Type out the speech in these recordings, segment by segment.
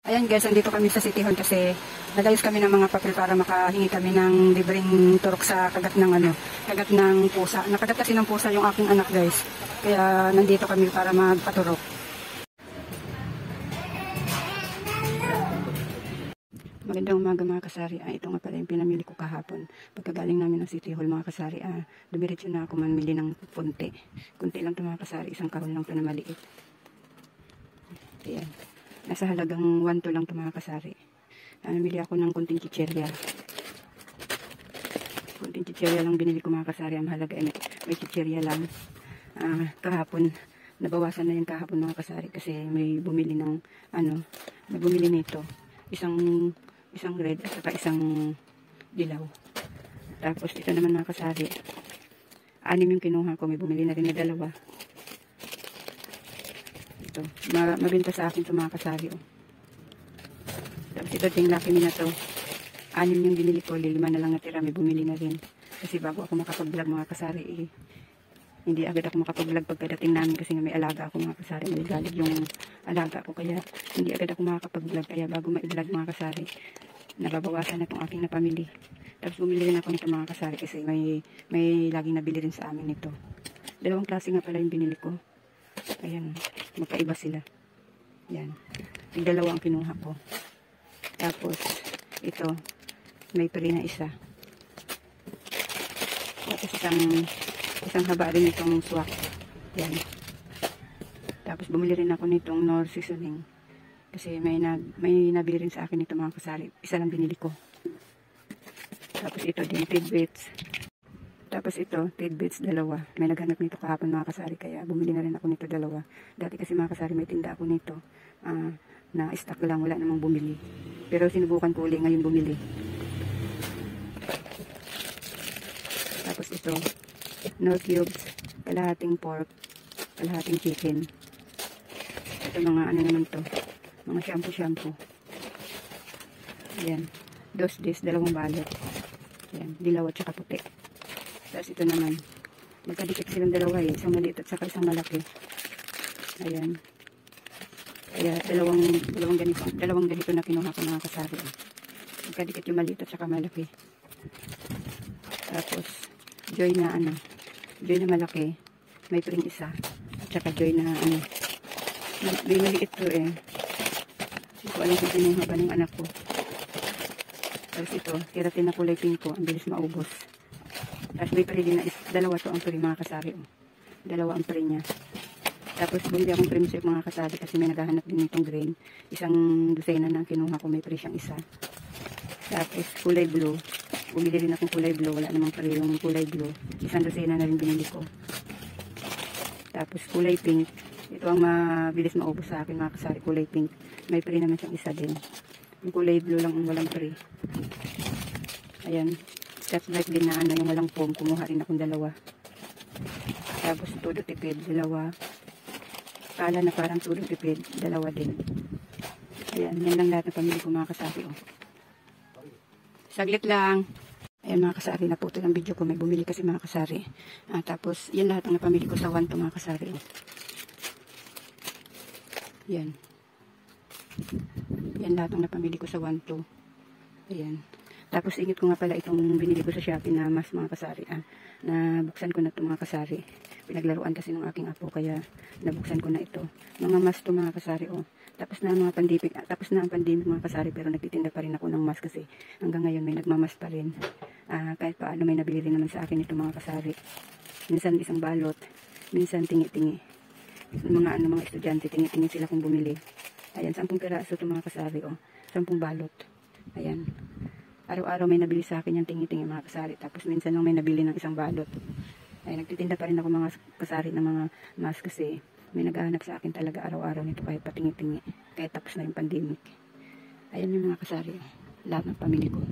Ayan guys, andito kami sa City Hall kasi nagayos kami ng mga papel para makahingi kami ng libreng turok sa kagat ng kagat ng pusa. Nakagat kasi ng pusa yung aking anak guys. Kaya nandito kami para magpaturok. Magandang umaga mga kasari. Ito nga pala yung pinamili ko kahapon. Pagkagaling namin ng City Hall mga kasari, dumiretso na ako mamili ng punti. Kunti lang ito mga kasari, isang kahon lang ito na maliit. Ayan. Nasa halagang 1 lang ito mga kasari. Namili ako ng kunting chicherya. Kunting chicherya lang binili ko mga kasari. Ang halaga ay may chicherya lang. Kahapon, nabawasan na yun kahapon mga kasari kasi may bumili ng may bumili nito. Isang red at saka isang dilaw. Tapos ito naman mga kasari. 6 yung kinuha ko. May bumili na rin na 2. Ito, mabenta sa akin ito mga kasari. Tapos ito ding Lucky Me na to. 6 yung binili ko, 5 na lang natira, may bumili na rin. Kasi bago ako makapag-vlog mga kasari, hindi agad ako makapag-vlog pagkadating namin kasi may alaga ako mga kasari. May galig yung alaga ko, kaya hindi agad ako makapag-vlog. Kaya bago ma-vlog mga kasari, nababawasan na itong aking napamili. Tapos bumili rin ako nito mga kasari kasi may laging nabili rin sa amin ito. 2 klase nga pala yung binili ko. Ayan, magkaiba sila. Yan. Yung 2 ang kinuha ko. Tapos, ito, may free na isa. Tapos isang haba rin itong swak. Yan. Tapos, bumili rin ako nitong Knorr seasoning. Kasi may nabili rin sa akin ito mga kasari. Isa lang binili ko. Tapos, ito din, tidbits. Tapos ito, tidbits 2. May naghanap nito kahapon mga kasari, kaya bumili na rin ako nito 2. Dati kasi mga kasari, may tinda ako nito. Na stock lang, wala namang bumili. Pero sinubukan ko ulit ngayon bumili. Tapos ito, Knorr cubes, kalahating pork, kalahating chicken. Ito mga naman to, mga shampoo. Ayan, 2 balot. Ayan, dilaw at saka puti. Tapos ito naman, magkadikit silang 2 isang maliit at saka isang malaki. Ayan. Kaya dalawang ganito na kinuha ko mga kasari. Magkadikit yung maliit at saka malaki. Tapos, joy na malaki. May pring isa. At saka joy na may maliit to eh. Hindi ko alam kung kinuha ba ng anak ko. Tapos ito, keratin na kulay pink ko. Ang bilis maubos. Tapos may pari din na 2 to ang pari mga kasari. 2 ang pari niya. Tapos bumili akong primsip mga kasari kasi may naghahanap din itong green. Isang dosena na kinuha ko, may pari siyang isa. Tapos kulay blue. Bumili rin akong kulay blue. Wala namang pari yung kulay blue. Isang dosena na rin binili ko. Tapos kulay pink. Ito ang mabilis maubos sa akin mga kasari, kulay pink. May pari naman siyang isa din. Yung kulay blue lang ang walang pari. Ayan. That's like din na yung walang foam. Kumuha rin akong 2. Tapos todo tipid, 2. Kala na parang todo tipid, 2 din. Ayan, yan lang lahat ng pamili ko mga kasari. Saglit lang. Ayan mga kasari, naputo ng video ko. May bumili kasi mga kasari. Tapos, yan lahat ang napamili ko sa 1 to mga kasari. Yan. Yan lahat ang napamili ko sa 1 to. Ayan. Tapos ingit ko nga pala itong binili ko sa Shopee na mas mga kasari. Nabuksan ko na ito mga kasari. Pinaglaruan kasi ng aking apo kaya nabuksan ko na ito. Mga mas to mga kasari. Tapos na ang pandemic mga kasari, pero nagtitinda pa rin ako ng mas kasi hanggang ngayon may nagmamas pa rin. Kahit paano may nabili rin naman sa akin ito mga kasari. Minsan isang balot, minsan tingi-tingi. Mga estudyante, tingi-tingi sila kung bumili. Ayan, 10 piraso ito mga kasari. 10 balot. Ayan. Araw-araw may nabili sa akin yung tingi-tingi mga kasari. Tapos minsan lang may nabili ng isang balot. Ay, nagtitinda pa rin ako mga kasari ng mga mas kasi may naghahanap sa akin talaga araw-araw nito kahit patingi-tingi. Kahit tapos na yung pandemic. Ayan yung mga kasari. Lahat ng pamili ko.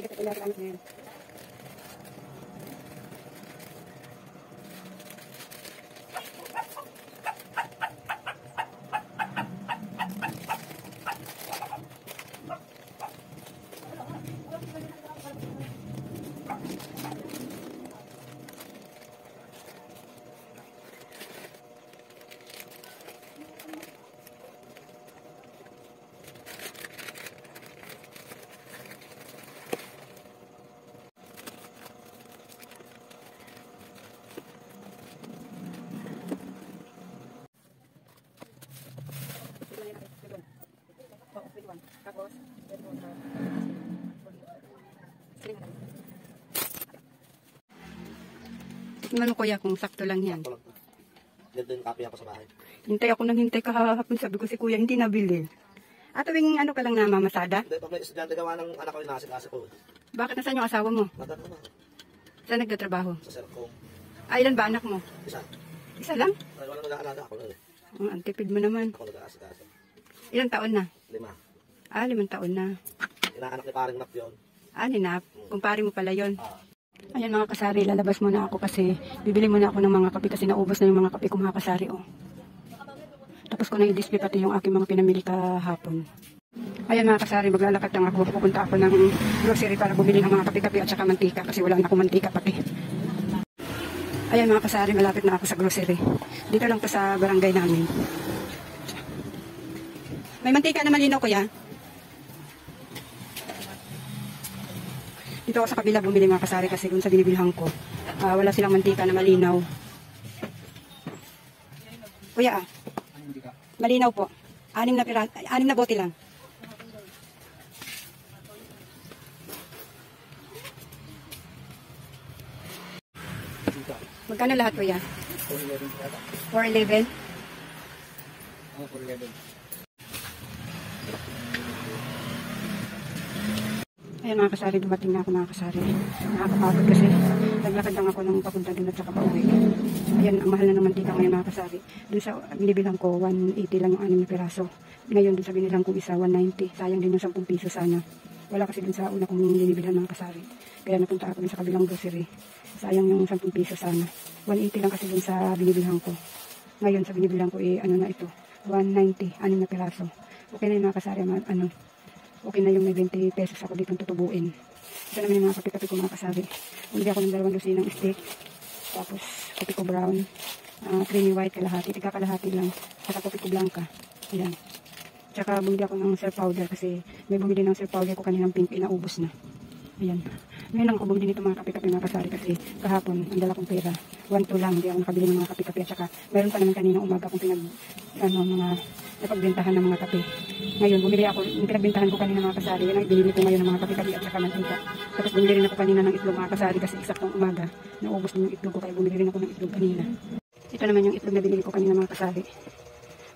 Sige, pala ang ngayon. Tapos, tingnan mo kuya kung sakto lang yan. Ganda yung copy ako sa bahay. Hintay ako nang hintay kahapon. Sabi ko si kuya, hindi nabili. At tuwing ano ka lang na mamasada? Hindi, pag may estudyante gawa ng anak ko yung nakasikasa ko. Bakit nasaan yung asawa mo? Magat naman. Saan nagtatrabaho? Sa Sercom. Ilan ba anak mo? Isa. Isa lang? Ay, wala nag-aalaga ako lang eh. Ang antipid mo naman. Ako nag-aasikaso. Ilang taon na? 5. 5 taon na. Inaanak ni paring nap yun. Ninap. Kumpare mo pala yon. Ah. Ayan mga kasari, lalabas muna ako kasi bibili muna ako ng mga kape kasi naubos na yung mga kape ko mga kasari. Oh. Tapos ko na i-display pati yung aking mga pinamili kahapon. Ayan mga kasari, maglalakad lang ako. Pupunta ako ng grocery para bumili ng mga kape-kape at saka mantika kasi wala na akong mantika pati. Ayan mga kasari, malapit na ako sa grocery. Dito lang to sa barangay namin. May mantika na malinaw kuya? Dito ako sa kabila bumili mga kasari kasi dun sa binibilhan ko. Wala silang mantika na malinaw. Kuya malinaw po. 6 na bote lang. Magkano lahat kuya? 411. 411? Oo, 411. Ayan mga kasari, dumating na ako mga kasari. Nakakapagod kasi naglakad lang ako nung papunta dun at saka pauwi. Ayan, ang mahal na ng mantika ngayon mga kasari. Dun sa binibilang ko, 180 lang yung 6 na piraso. Ngayon dun sa binilang ko isa, 190. Sayang din yung 10 piso sana. Wala kasi dun sa una kong binibilang mga kasari. Kaya napunta ako dun sa kabilang grocery. Sayang yung 10 piso sana. 180 lang kasi dun sa binibilang ko. Ngayon sa binibilang ko, ano na ito, 190, 6 na piraso. Okay na yung mga kasari, okay na yung may 20 pesos ako ditong tutubuin. Ito naman yung mga kape-kape ko mga kasari. Bumili ako ng 2 lusinang steak. Tapos kape ko brown. Creamy white kalahati. Tiga kalahati lang. Saka kape ko blanca. Ayan. Tsaka bumili ako ng surf powder kasi may bumili ng surf powder ko kaninang pink. Inaubos na. Ayan. Ngayon lang ako bumili nito mga kape-kape mga kasari kasi kahapon ang dala kong pera. 1-2 lang. Hindi ako nakabili ng mga kape-kape. At saka meron pa naman kaninang umaga kung mga napagbentahan ng mga kape. Ngayon, bumili ako, yung pinagbentahan ko kanina mga kasari, yun ang binili ko ngayon ng mga kape-kape at saka mantika. Tapos bumili rin ako kanina ng itlog mga kasari kasi eksaktong umaga. Naubos din yung itlog ko kaya bumili rin ako ng itlog kanina. Ito naman yung itlog na binili ko kanina mga kasari.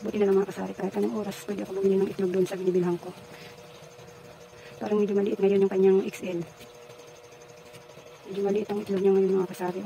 Buti na lang mga kasari, kahit anong oras pwede ako bumili ng itlog doon sa binibilhan ko. Parang medyo maliit ngayon yung kanyang XL. Medyo maliit ang itlog niya ngayon mga kasari.